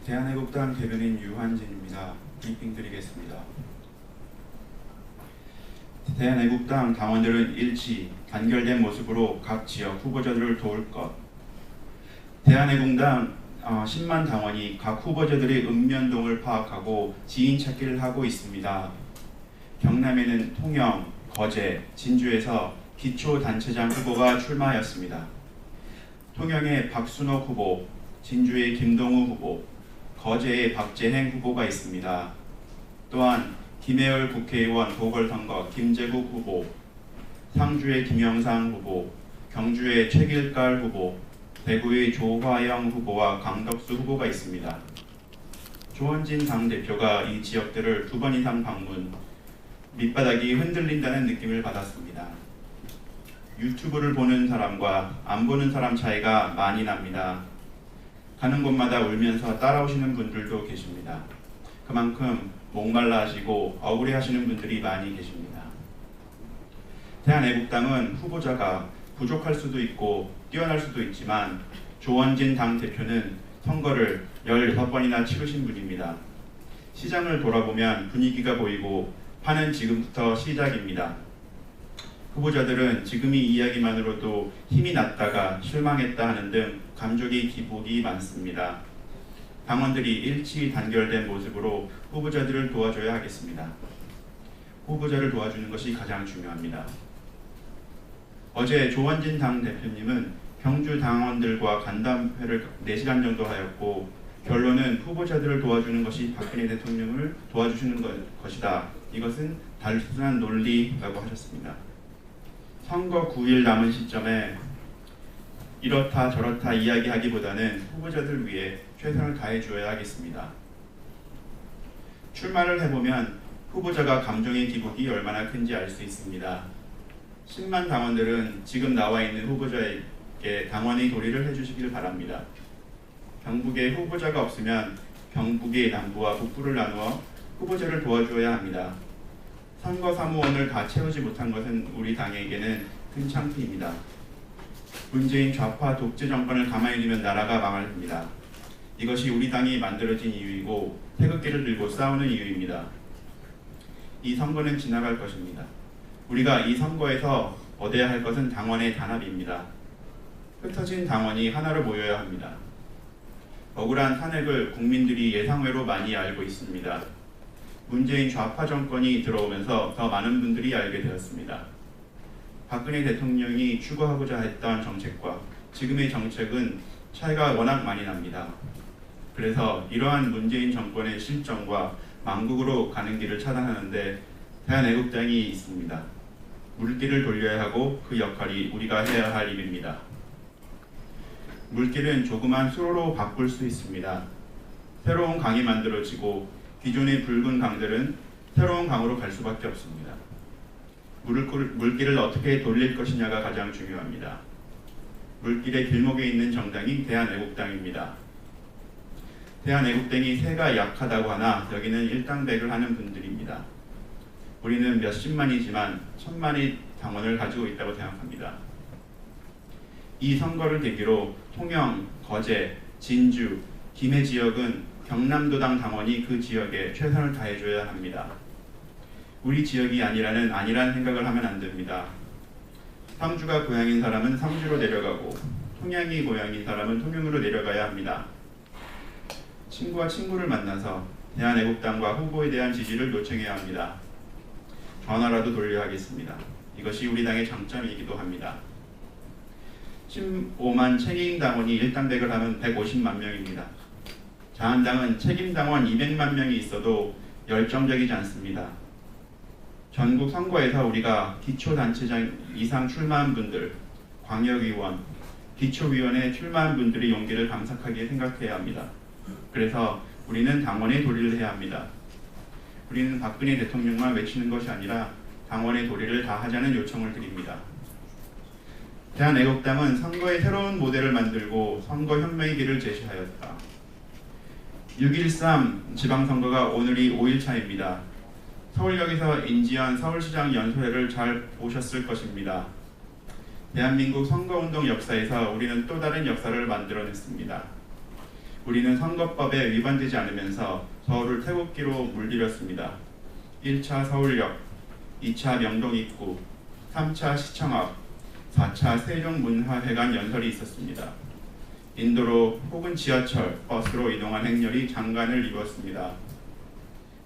대한애국당 대변인 유한진입니다. 브리핑 드리겠습니다. 대한애국당 당원들은 일치, 단결된 모습으로 각 지역 후보자들을 도울 것. 대한애국당 10만 당원이 각 후보자들의 읍면동을 파악하고 지인 찾기를 하고 있습니다. 경남에는 통영, 거제, 진주에서 기초단체장 후보가 출마하였습니다. 통영의 박순옥 후보, 진주의 김동우 후보, 거제의 박재행 후보가 있습니다. 또한 김혜열 국회의원 보궐선거 김재국 후보, 상주의 김영상 후보, 경주의 최길갈 후보, 대구의 조화영 후보와 강덕수 후보가 있습니다. 조원진 당대표가 이 지역들을 2번 이상 방문, 밑바닥이 흔들린다는 느낌을 받았습니다. 유튜브를 보는 사람과 안 보는 사람 차이가 많이 납니다. 가는 곳마다 울면서 따라오시는 분들도 계십니다. 그만큼 목말라 하시고 억울해 하시는 분들이 많이 계십니다. 대한애국당은 후보자가 부족할 수도 있고 뛰어날 수도 있지만 조원진 당대표는 선거를 16번이나 치르신 분입니다. 시장을 돌아보면 분위기가 보이고 판은 지금부터 시작입니다. 후보자들은 지금 이 이야기만으로도 힘이 났다가 실망했다 하는 등 감정이 기복이 많습니다. 당원들이 일치 단결된 모습으로 후보자들을 도와줘야 하겠습니다. 후보자를 도와주는 것이 가장 중요합니다. 어제 조원진 당대표님은 경주 당원들과 간담회를 4시간 정도 하였고 결론은 후보자들을 도와주는 것이 박근혜 대통령을 도와주시는 것이다. 이것은 단순한 논리라고 하셨습니다. 선거 9일 남은 시점에 이렇다 저렇다 이야기하기보다는 후보자들 위해 최선을 다해 주어야 하겠습니다. 출마를 해보면 후보자가 감정의 기복이 얼마나 큰지 알 수 있습니다. 10만 당원들은 지금 나와 있는 후보자에게 당원의 도리를 해주시길 바랍니다. 경북에 후보자가 없으면 경북의 남부와 북부를 나누어 후보자를 도와주어야 합니다. 선거 사무원을 다 채우지 못한 것은 우리 당에게는 큰 창피입니다. 문재인 좌파 독재 정권을 가만히 두면 나라가 망할 겁니다. 이것이 우리 당이 만들어진 이유이고 태극기를 들고 싸우는 이유입니다. 이 선거는 지나갈 것입니다. 우리가 이 선거에서 얻어야 할 것은 당원의 단합입니다. 흩어진 당원이 하나로 모여야 합니다. 억울한 탄핵을 국민들이 예상외로 많이 알고 있습니다. 문재인 좌파 정권이 들어오면서 더 많은 분들이 알게 되었습니다. 박근혜 대통령이 추구하고자 했던 정책과 지금의 정책은 차이가 워낙 많이 납니다. 그래서 이러한 문재인 정권의 실정과 망국으로 가는 길을 차단하는데 대한애국당이 있습니다. 물길을 돌려야 하고 그 역할이 우리가 해야 할 일입니다. 물길은 조그만 수로로 바꿀 수 있습니다. 새로운 강이 만들어지고 기존의 붉은 강들은 새로운 강으로 갈 수밖에 없습니다. 물길을 어떻게 돌릴 것이냐가 가장 중요합니다. 물길의 길목에 있는 정당이 대한애국당입니다. 대한애국당이 세가 약하다고 하나 여기는 일당백을 하는 분들입니다. 우리는 몇십만이지만 천만의 당원을 가지고 있다고 생각합니다. 이 선거를 계기로 통영, 거제, 진주, 김해 지역은 경남도당 당원이 그 지역에 최선을 다해줘야 합니다. 우리 지역이 아니란 생각을 하면 안 됩니다. 상주가 고향인 사람은 상주로 내려가고 통영이 고향인 사람은 통영으로 내려가야 합니다. 친구와 친구를 만나서 대한애국당과 후보에 대한 지지를 요청해야 합니다. 전화라도 돌려 하겠습니다. 이것이 우리 당의 장점이기도 합니다. 15만 책임당원이 일당백을 하면 150만 명입니다. 자한당은 책임당원 200만 명이 있어도 열정적이지 않습니다. 전국 선거에서 우리가 기초단체장 이상 출마한 분들, 광역의원, 기초위원회 출마한 분들의 용기를 감사하게 생각해야 합니다. 그래서 우리는 당원의 도리를 해야 합니다. 우리는 박근혜 대통령만 외치는 것이 아니라 당원의 도리를 다 하자는 요청을 드립니다. 대한애국당은 선거의 새로운 모델을 만들고 선거혁명의 길을 제시하였다. 6.13 지방선거가 오늘이 5일차입니다. 서울역에서 인지한 서울시장 연설회를 잘 보셨을 것입니다. 대한민국 선거운동 역사에서 우리는 또 다른 역사를 만들어냈습니다. 우리는 선거법에 위반되지 않으면서 서울을 태극기로 물들였습니다. 1차 서울역, 2차 명동 입구, 3차 시청 앞, 4차 세종문화회관 연설이 있었습니다. 인도로 혹은 지하철, 버스로 이동한 행렬이 장관을 이루었습니다.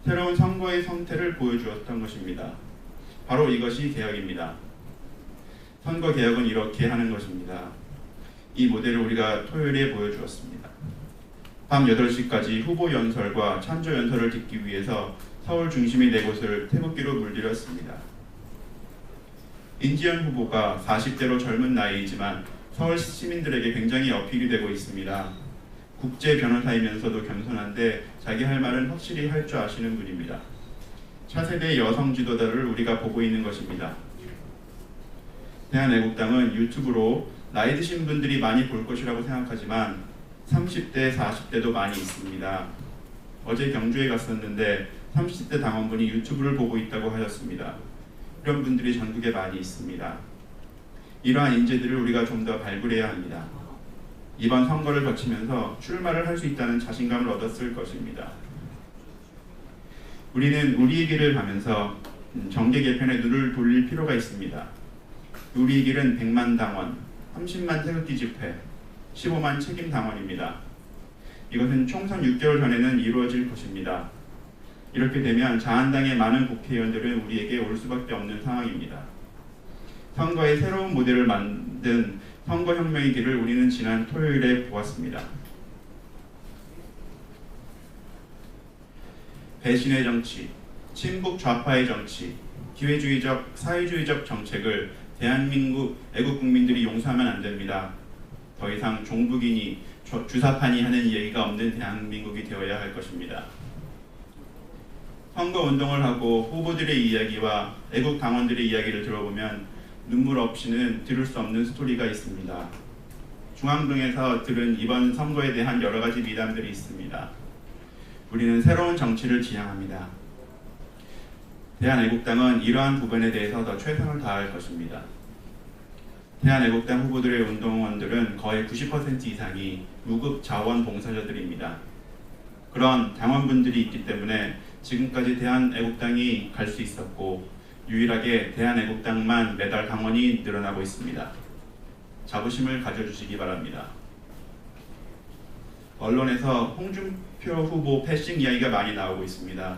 새로운 선거의 성태를 보여주었던 것입니다. 바로 이것이 개혁입니다. 선거 개혁은 이렇게 하는 것입니다. 이 모델을 우리가 토요일에 보여주었습니다. 밤 8시까지 후보 연설과 찬조 연설을 듣기 위해서 서울 중심의 4곳을 태극기로 물들였습니다. 인지연 후보가 40대로 젊은 나이이지만 서울 시민들에게 굉장히 어필이 되고 있습니다. 국제 변호사이면서도 겸손한데 자기 할 말은 확실히 할 줄 아시는 분입니다. 차세대 여성 지도자를 우리가 보고 있는 것입니다. 대한애국당은 유튜브로 나이 드신 분들이 많이 볼 것이라고 생각하지만 30대, 40대도 많이 있습니다. 어제 경주에 갔었는데 30대 당원분이 유튜브를 보고 있다고 하셨습니다. 이런 분들이 전국에 많이 있습니다. 이러한 인재들을 우리가 좀 더 발굴해야 합니다. 이번 선거를 거치면서 출마를 할 수 있다는 자신감을 얻었을 것입니다. 우리는 우리의 길을 가면서 정계 개편에 눈을 돌릴 필요가 있습니다. 우리의 길은 100만 당원, 30만 태극기 집회, 15만 책임 당원입니다. 이것은 총선 6개월 전에는 이루어질 것입니다. 이렇게 되면 자한당의 많은 국회의원들은 우리에게 올 수밖에 없는 상황입니다. 선거의 새로운 모델을 만든 선거혁명의 길을 우리는 지난 토요일에 보았습니다. 배신의 정치, 친북 좌파의 정치, 기회주의적, 사회주의적 정책을 대한민국 애국 국민들이 용서하면 안 됩니다. 더 이상 종북이니 주사파니 하는 얘기가 없는 대한민국이 되어야 할 것입니다. 선거운동을 하고 후보들의 이야기와 애국 당원들의 이야기를 들어보면 눈물 없이는 들을 수 없는 스토리가 있습니다. 중앙동에서 들은 이번 선거에 대한 여러 가지 미담들이 있습니다. 우리는 새로운 정치를 지향합니다. 대한애국당은 이러한 부분에 대해서 더 최선을 다할 것입니다. 대한애국당 후보들의 운동원들은 거의 90% 이상이 무급 자원봉사자들입니다. 그런 당원분들이 있기 때문에 지금까지 대한애국당이 갈 수 있었고 유일하게 대한애국당만 매달 당원이 늘어나고 있습니다. 자부심을 가져주시기 바랍니다. 언론에서 홍준표 후보 패싱 이야기가 많이 나오고 있습니다.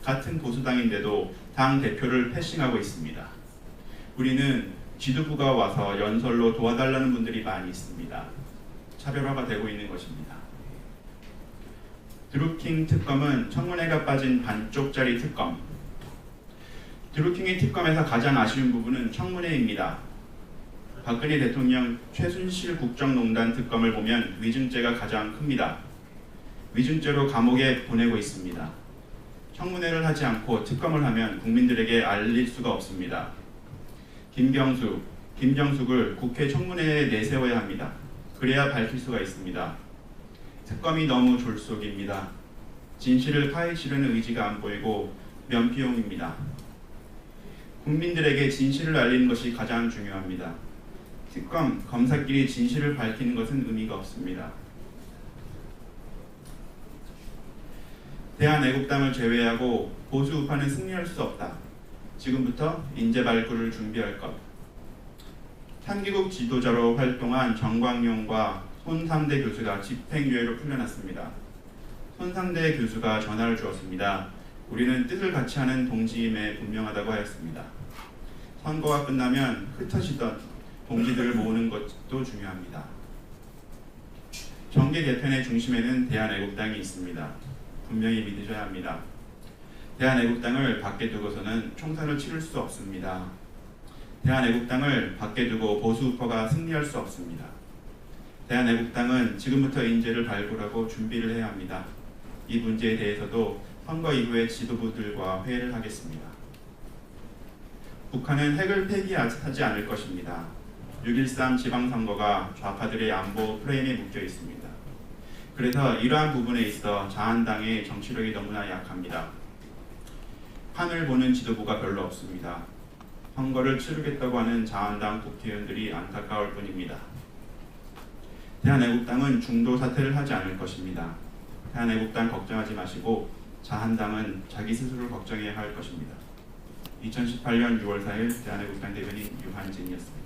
같은 보수당인데도 당 대표를 패싱하고 있습니다. 우리는 지도부가 와서 연설로 도와달라는 분들이 많이 있습니다. 차별화가 되고 있는 것입니다. 드루킹 특검은 청문회가 빠진 반쪽짜리 특검. 드루킹의 특검에서 가장 아쉬운 부분은 청문회입니다. 박근혜 대통령 최순실 국정농단 특검을 보면 위증죄가 가장 큽니다. 위증죄로 감옥에 보내고 있습니다. 청문회를 하지 않고 특검을 하면 국민들에게 알릴 수가 없습니다. 김경숙을 국회 청문회에 내세워야 합니다. 그래야 밝힐 수가 있습니다. 특검이 너무 졸속입니다. 진실을 파헤치려는 의지가 안 보이고 면피용입니다. 국민들에게 진실을 알리는 것이 가장 중요합니다. 특검, 검사끼리 진실을 밝히는 것은 의미가 없습니다. 대한애국당을 제외하고 보수 우파는 승리할 수 없다. 지금부터 인재 발굴을 준비할 것. 탄기국 지도자로 활동한 정광용과 손상대 교수가 집행유예로 풀려났습니다. 손상대 교수가 전화를 주었습니다. 우리는 뜻을 같이 하는 동지임에 분명하다고 하였습니다. 선거가 끝나면 흩어지던 동지들을 모으는 것도 중요합니다. 정계 개편의 중심에는 대한애국당이 있습니다. 분명히 믿으셔야 합니다. 대한애국당을 밖에 두고서는 총선을 치를 수 없습니다. 대한애국당을 밖에 두고 보수우파가 승리할 수 없습니다. 대한애국당은 지금부터 인재를 발굴하고 준비를 해야 합니다. 이 문제에 대해서도 선거 이후에 지도부들과 회의를 하겠습니다. 북한은 핵을 폐기하지 않을 것입니다. 6.13 지방선거가 좌파들의 안보 프레임에 묶여 있습니다. 그래서 이러한 부분에 있어 자한당의 정치력이 너무나 약합니다. 판을 보는 지도부가 별로 없습니다. 선거를 치르겠다고 하는 자한당 국회의원들이 안타까울 뿐입니다. 대한애국당은 중도 사퇴를 하지 않을 것입니다. 대한애국당 걱정하지 마시고 자한당은 자기 스스로를 걱정해야 할 것입니다. 2018년 6월 4일 대한애국당 대변인 유한진이었습니다.